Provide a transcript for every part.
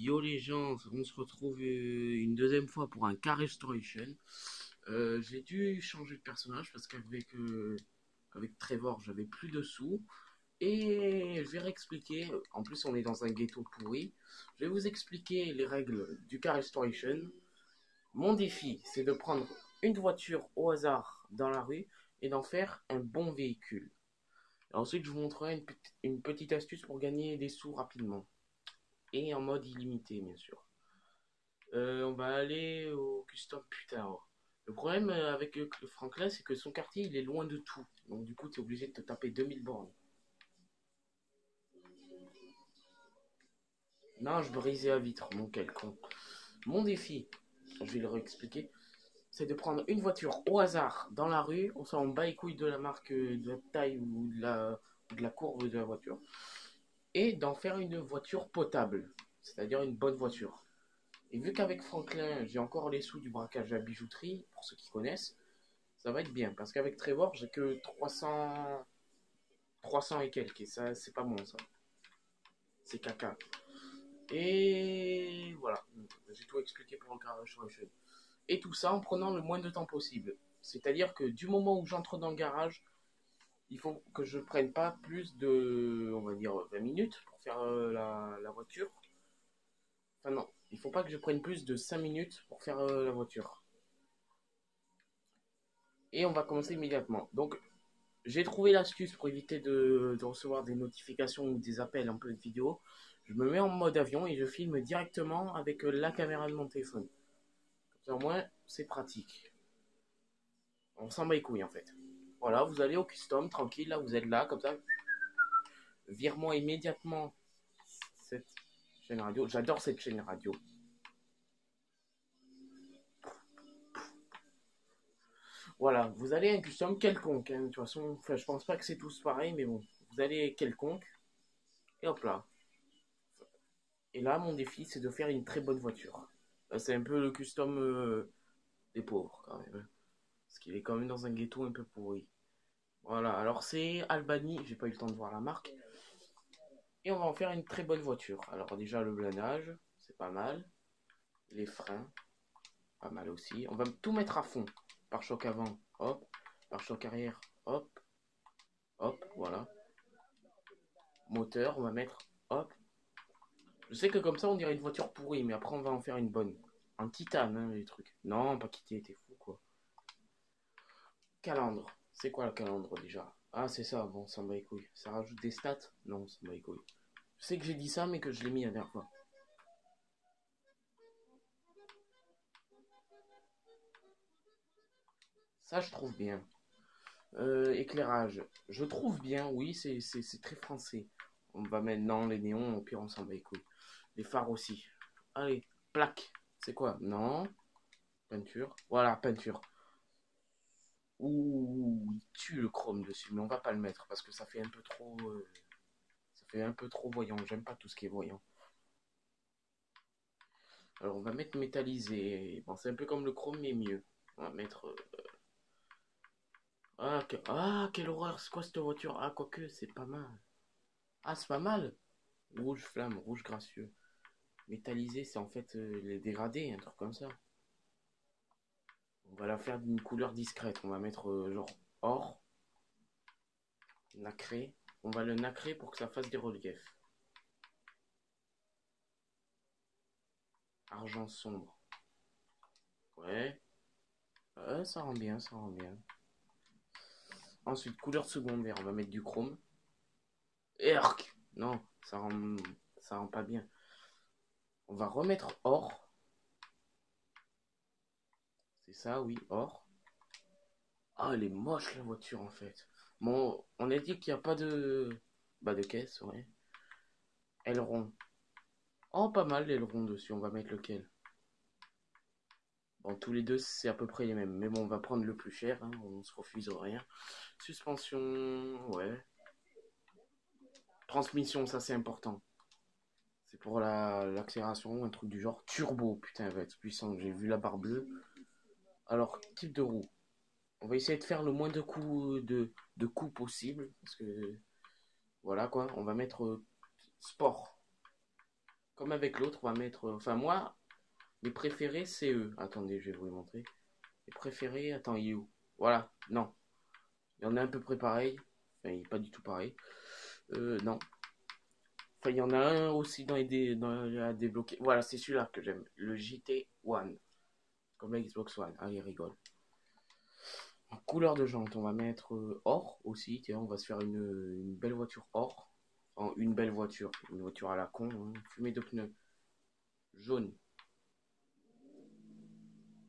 Yo les gens, on se retrouve une deuxième fois pour un car restoration. J'ai dû changer de personnage parce qu'avec Trevor j'avais plus de sous. Et je vais réexpliquer, en plus on est dans un ghetto pourri, je vais vous expliquer les règles du car restoration. Mon défi c'est de prendre une voiture au hasard dans la rue et d'en faire un bon véhicule. Et ensuite je vous montrerai une petite astuce pour gagner des sous rapidement. Et en mode illimité bien sûr. On va aller au custom plus tard. Le problème avec le Franklin, c'est que son quartier, il est loin de tout. Donc du coup, tu es obligé de te taper 2000 bornes. Non, je brisais la vitre, mon quel con. Mon défi, je vais le réexpliquer, c'est de prendre une voiture au hasard dans la rue. On s'en bat les couilles de la marque, de la taille ou de la courbe de la voiture. Et d'en faire une voiture potable. C'est-à-dire une bonne voiture. Et vu qu'avec Franklin, j'ai encore les sous du braquage à la bijouterie, pour ceux qui connaissent, ça va être bien. Parce qu'avec Trevor, j'ai que 300 et quelques. Et ça, c'est pas bon, ça. C'est caca. Et voilà. J'ai tout expliqué pour le garage Russian. Et tout ça en prenant le moins de temps possible. C'est-à-dire que du moment où j'entre dans le garage, il faut que je prenne pas plus de, on va dire, 20 minutes pour faire la voiture. Enfin non, il faut pas que je prenne plus de 5 minutes pour faire la voiture. Et on va commencer immédiatement. Donc, j'ai trouvé l'astuce pour éviter de recevoir des notifications ou des appels en pleine vidéo. Je me mets en mode avion et je filme directement avec la caméra de mon téléphone. Comme ça, au moins, c'est pratique. On s'en bat les couilles en fait. Voilà, vous allez au custom, tranquille, là, vous êtes là, comme ça. Vire-moi immédiatement cette chaîne radio. J'adore cette chaîne radio. Voilà, vous allez à un custom quelconque. Hein. De toute façon, enfin, je pense pas que c'est tous pareil, mais bon, vous allez quelconque. Et hop là. Et là, mon défi, c'est de faire une très bonne voiture. C'est un peu le custom des pauvres, quand même. Hein. Parce qu'il est quand même dans un ghetto un peu pourri. Voilà, alors c'est Albany, j'ai pas eu le temps de voir la marque. Et on va en faire une très bonne voiture. Alors déjà, le blindage, c'est pas mal. Les freins, pas mal aussi. On va tout mettre à fond. Pare-choc avant, hop. Pare-choc arrière, hop. Hop, voilà. Moteur, on va mettre, hop. Je sais que comme ça, on dirait une voiture pourrie, mais après, on va en faire une bonne. En titane, hein, les trucs. Non, pas quitter, t'es fou, quoi. Calandre. C'est quoi le calandre déjà? Ah, c'est ça, bon, ça me bat les couilles. Ça rajoute des stats? Non, ça me bat les couilles. Je sais que j'ai dit ça, mais que je l'ai mis la dernière fois. Ça, je trouve bien. Éclairage. Je trouve bien, oui, c'est très français. On va maintenant les néons, au pire, on s'en bat les couilles. Les phares aussi. Allez, plaque. C'est quoi? Non. Peinture. Voilà, peinture. Ouh, il tue le chrome dessus, mais on va pas le mettre parce que ça fait un peu trop. Ça fait un peu trop voyant. J'aime pas tout ce qui est voyant. Alors on va mettre métallisé. Bon, c'est un peu comme le chrome, mais mieux. On va mettre. Ah, quelle horreur! C'est quoi cette voiture? Ah, quoique, c'est pas mal. Ah, c'est pas mal! Rouge flamme, rouge gracieux. Métallisé, c'est en fait les dégradés, un truc comme ça. On va la faire d'une couleur discrète. On va mettre genre or, nacré. On va le nacrer pour que ça fasse des reliefs. Argent sombre. Ouais. Ça rend bien, ça rend bien. Ensuite, couleur secondaire, on va mettre du chrome. Erk! Non, ça rend pas bien. On va remettre or. C'est ça, oui, or. Ah, elle est moche la voiture en fait. Bon, on a dit qu'il n'y a pas de. Bah, de caisse, ouais. Aileron. Oh, pas mal l'aileron dessus, on va mettre lequel? Bon, tous les deux, c'est à peu près les mêmes. Mais bon, on va prendre le plus cher, hein, on se refuse rien. Suspension, ouais. Transmission, ça c'est important. C'est pour l'accélération, un truc du genre. Turbo, putain, elle va être puissant. J'ai vu la barre bleue. Alors, type de roue. On va essayer de faire le moins de coups possible. Parce que, voilà quoi. On va mettre sport. comme avec l'autre, on va mettre... Enfin, moi, mes préférés, c'est eux. Attendez, je vais vous les montrer. Les préférés, attends, il est où? Voilà, non. Il y en a à peu près pareil. Enfin, il n'est pas du tout pareil. Non. Enfin, il y en a un aussi à débloquer. Voilà, c'est celui-là que j'aime. Le JT One. Comme la Xbox One. Ah, il rigole. En couleur de jante, on va mettre or aussi. Tiens, on va se faire une belle voiture or. Enfin, une belle voiture. Une voiture à la con. Hein. Fumée de pneus. Jaune.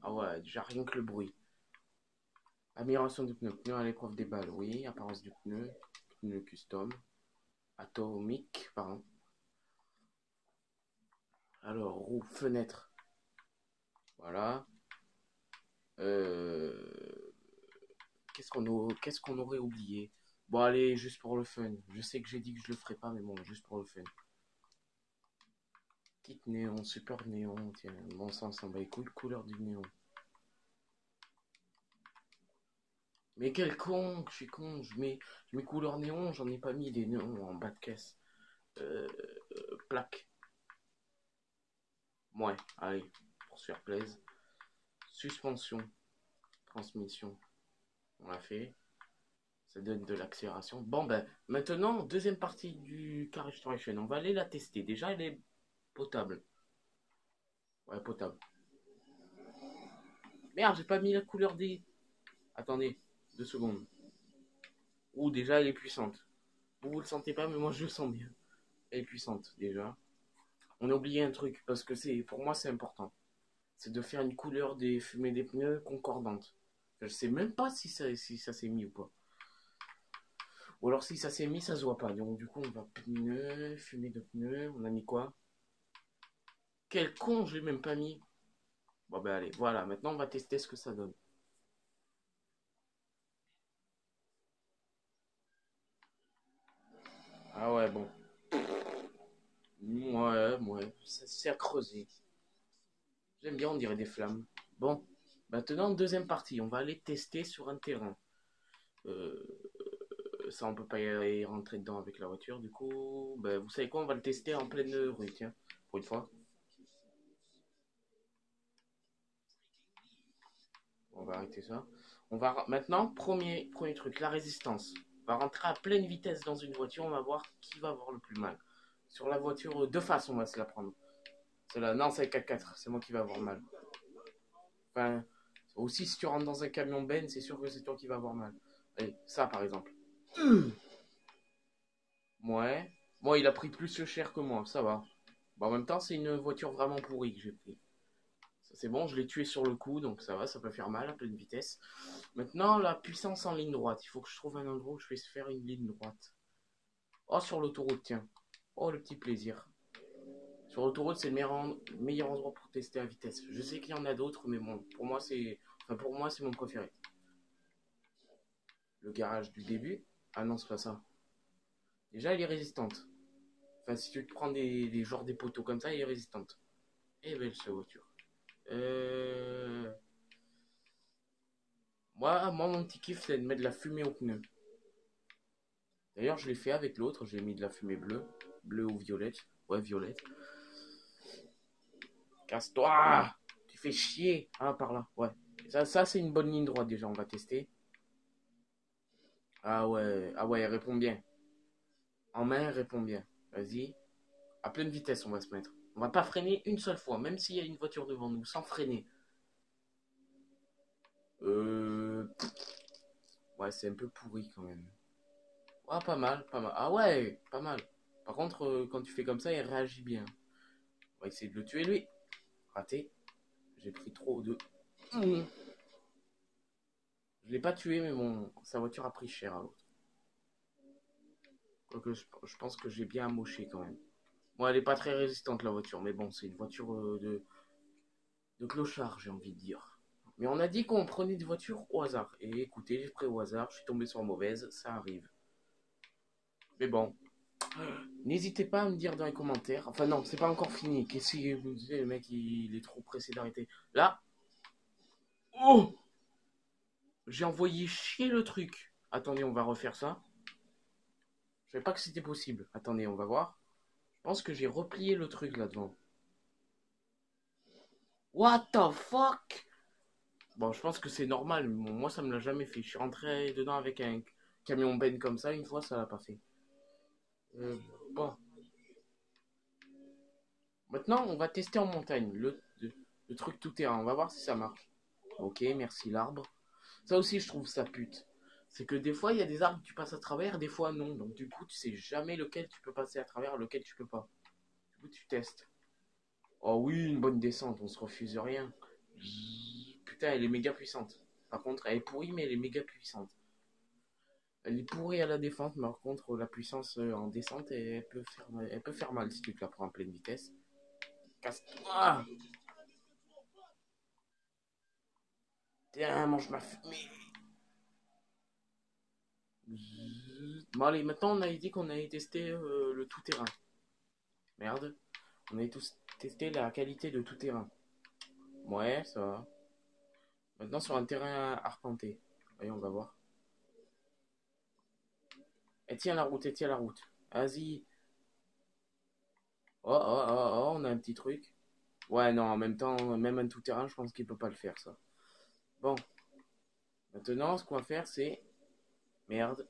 Ah ouais, déjà rien que le bruit. Amélioration du pneu. Pneu à l'épreuve des balles. Oui, apparence du pneu. Pneu custom. Atomique, pardon. Alors, roue, fenêtre. Voilà. Euh, qu'est-ce qu'on aurait oublié? Bon, allez, juste pour le fun. Je sais que j'ai dit que je le ferais pas, mais bon, juste pour le fun. Kit néon, super néon. Tiens, bon sens, on va écouter couleur du néon. Mais quel con, je suis con. Je mets couleur néon, j'en ai pas mis des néons en bas de caisse. Plaque. Ouais, allez, pour se faire plaisir. Suspension, transmission, on l'a fait. Ça donne de l'accélération. Bon, ben, maintenant, deuxième partie du Car Restoration. On va aller la tester. Déjà, elle est potable. Ouais, potable. Merde, j'ai pas mis la couleur des... Attendez, 2 secondes. Ouh, déjà, elle est puissante. Vous le sentez pas, mais moi, je le sens bien. Elle est puissante, déjà. On a oublié un truc, parce que pour moi, c'est important. C'est de faire une couleur des fumées des pneus concordante. Je sais même pas si ça s'est mis ou pas. Ou alors si ça s'est mis, ça se voit pas. Donc du coup, on va pneus, fumée de pneus. On a mis quoi? Quel con, je l'ai même pas mis. Bon ben allez, voilà. Maintenant, on va tester ce que ça donne. Ah ouais, bon. Ouais. C'est à creuser. J'aime bien, on dirait des flammes. Bon. Maintenant, deuxième partie. On va aller tester sur un terrain. Euh, Ça, on peut pas y rentrer dedans avec la voiture. Du coup, ben, vous savez quoi? On va le tester en pleine rue, tiens. Pour une fois. On va arrêter ça. Maintenant, premier truc, la résistance. On va rentrer à pleine vitesse dans une voiture, on va voir qui va avoir le plus mal. Sur la voiture de face, on va se la prendre. Non, c'est 4x4, c'est moi qui va avoir mal. Enfin, aussi, si tu rentres dans un camion Ben, c'est sûr que c'est toi qui va avoir mal. Allez, ça par exemple. Ouais. Moi, il a pris plus cher que moi, ça va. Bon, en même temps, c'est une voiture vraiment pourrie que j'ai pris. C'est bon, je l'ai tué sur le coup, donc ça va, ça peut faire mal à pleine vitesse. Maintenant, la puissance en ligne droite. Il faut que je trouve un endroit où je puisse faire une ligne droite. Oh, sur l'autoroute, tiens. Oh, le petit plaisir. Sur l'autoroute, c'est le meilleur endroit pour tester la vitesse. Je sais qu'il y en a d'autres, mais bon, pour moi, c'est mon préféré. Le garage du début. Ah non, c'est pas ça. Déjà, elle est résistante. Enfin, si tu te prends des poteaux comme ça, elle est résistante. Et belle, cette voiture. Euh... Moi, mon petit kiff, c'est de mettre de la fumée aux pneus. D'ailleurs, je l'ai fait avec l'autre. J'ai mis de la fumée bleue. Bleue ou violette. Ouais, violette. Casse-toi! Tu fais chier. Ah, par là. Ouais. Ça c'est une bonne ligne droite déjà. On va tester. Ah ouais, elle répond bien. En main, elle répond bien. Vas-y. À pleine vitesse, on va se mettre. On va pas freiner une seule fois, même s'il y a une voiture devant nous, sans freiner. Euh... Ouais, c'est un peu pourri quand même. Ouais, pas mal, pas mal. Ah ouais, pas mal. Par contre, quand tu fais comme ça, il réagit bien. On va essayer de le tuer, lui. Raté. J'ai pris trop de... Je l'ai pas tué, mais bon, sa voiture a pris cher à l'autre. Quoique, je pense que j'ai bien amoché quand même. Bon, elle est pas très résistante, la voiture, mais bon, c'est une voiture de clochard, j'ai envie de dire. Mais on a dit qu'on prenait des voitures au hasard. Et écoutez, j'ai pris au hasard, je suis tombé sur la mauvaise, ça arrive. Mais bon, n'hésitez pas à me dire dans les commentaires. Enfin non, c'est pas encore fini. Qu'est-ce que vous me disiez, le mec, il est trop pressé d'arrêter. Là, oh, j'ai envoyé chier le truc. Attendez, on va refaire ça. Je savais pas que c'était possible. Attendez, on va voir. pense que j'ai replié le truc là-devant. What the fuck? Bon, je pense que c'est normal, mais bon, moi ça me l'a jamais fait. Je suis rentré dedans avec un camion ben comme ça, une fois ça l'a pas fait. Euh, bon, maintenant on va tester en montagne le truc tout terrain. On va voir si ça marche. Ok, merci l'arbre. Ça aussi je trouve ça pute. C'est que des fois il y a des arbres que tu passes à travers, des fois non. Donc du coup tu sais jamais lequel tu peux passer à travers, lequel tu peux pas. Du coup tu testes. Oh oui, une bonne descente, on se refuse rien. Putain, elle est méga puissante. Par contre, elle est pourrie, mais elle est méga puissante. Elle est pourrie à la défense, mais par contre, la puissance en descente, elle peut faire mal si tu te la prends en pleine vitesse. Casse-toi! Tiens, mange ma fumée! Bon, allez, maintenant, on a dit qu'on allait tester le tout-terrain. Merde. On allait tous tester la qualité de tout-terrain. Ouais, ça va. Maintenant, sur un terrain arpenté. Allez, on va voir. Et tiens la route, et tiens la route. Vas-y. Oh, oh, oh, oh, on a un petit truc. Ouais, non, en même temps, même un tout-terrain, je pense qu'il peut pas le faire, ça. Bon, maintenant, ce qu'on va faire, c'est... Merde.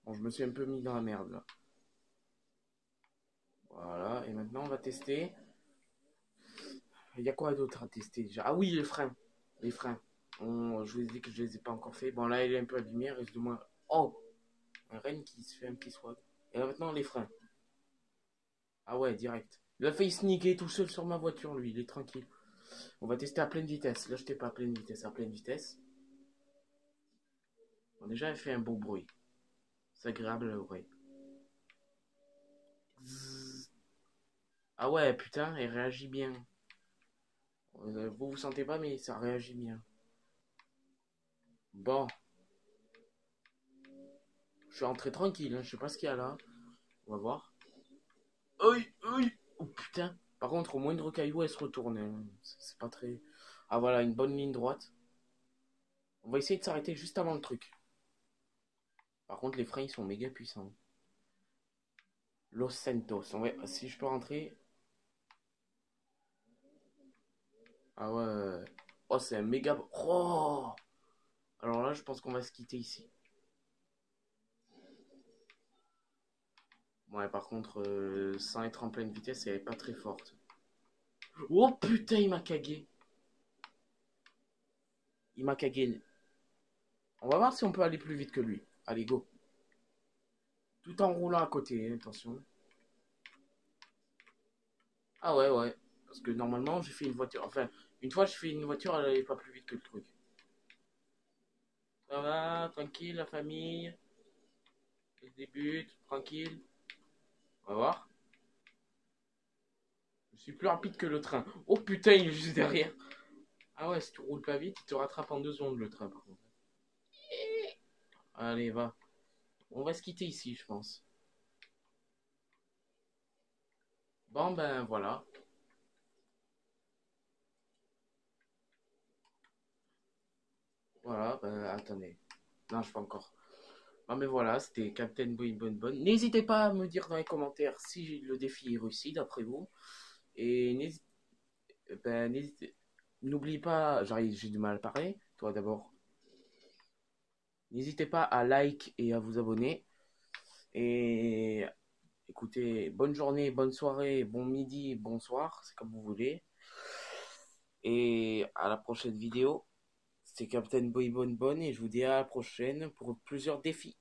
Bon, je me suis un peu mis dans la merde, là. Voilà, et maintenant, on va tester. Il y a quoi d'autre à tester, déjà? Ah oui, les freins. Les freins. Je vous ai dit que je les ai pas encore fait. Bon, là, il est un peu abîmé, il reste de moins... Oh! Un renne qui se fait un petit swag. Et là, maintenant, les freins. Ah ouais, direct. Il a failli sneaker tout seul sur ma voiture, lui, il est tranquille. On va tester à pleine vitesse. Là, je t'ai pas à pleine vitesse, à pleine vitesse. Bon, déjà, elle fait un beau bruit. C'est agréable à l'oreille. Ah ouais, putain, elle réagit bien. Vous vous sentez pas, mais ça réagit bien. Bon, je suis rentré tranquille, hein, je sais pas ce qu'il y a là. On va voir. Aïe, aïe. Oh putain. Par contre, au moindre caillou, elle se retourne, hein. C'est pas très... Ah voilà, une bonne ligne droite. On va essayer de s'arrêter juste avant le truc. Par contre, les freins, ils sont méga puissants. Los Santos. Si je peux rentrer... Ah ouais. Oh, c'est un méga... Oh. Alors là, je pense qu'on va se quitter ici. Ouais, par contre, sans être en pleine vitesse, elle est pas très forte. Oh putain, il m'a cagué. Il m'a cagué. On va voir si on peut aller plus vite que lui. Allez, go. Tout en roulant à côté, hein, attention. Ah ouais, ouais. Parce que normalement, j'ai fait une voiture. Enfin, une fois, je fais une voiture, elle allait pas plus vite que le truc. Ça va, tranquille, la famille. Elle débute, tranquille. On va voir. Je suis plus rapide que le train. Oh putain, il est juste derrière. Ah ouais, si tu roules pas vite, il te rattrape en 2 secondes le train, par contre. Allez, va. On va se quitter ici, je pense. Bon, ben voilà. Voilà, ben attendez. Non, je peux encore. Ah mais voilà, c'était Captain Boy Bonne. N'hésitez pas à me dire dans les commentaires si le défi est réussi d'après vous. Et n'hésitez, n'oubliez pas, j'arrive, j'ai du mal à parler. Toi d'abord, n'hésitez pas à like et à vous abonner. Et écoutez, bonne journée, bonne soirée, bon midi, bonsoir, c'est comme vous voulez. Et à la prochaine vidéo. C'était Captain Boy Bonne et je vous dis à la prochaine pour plusieurs défis.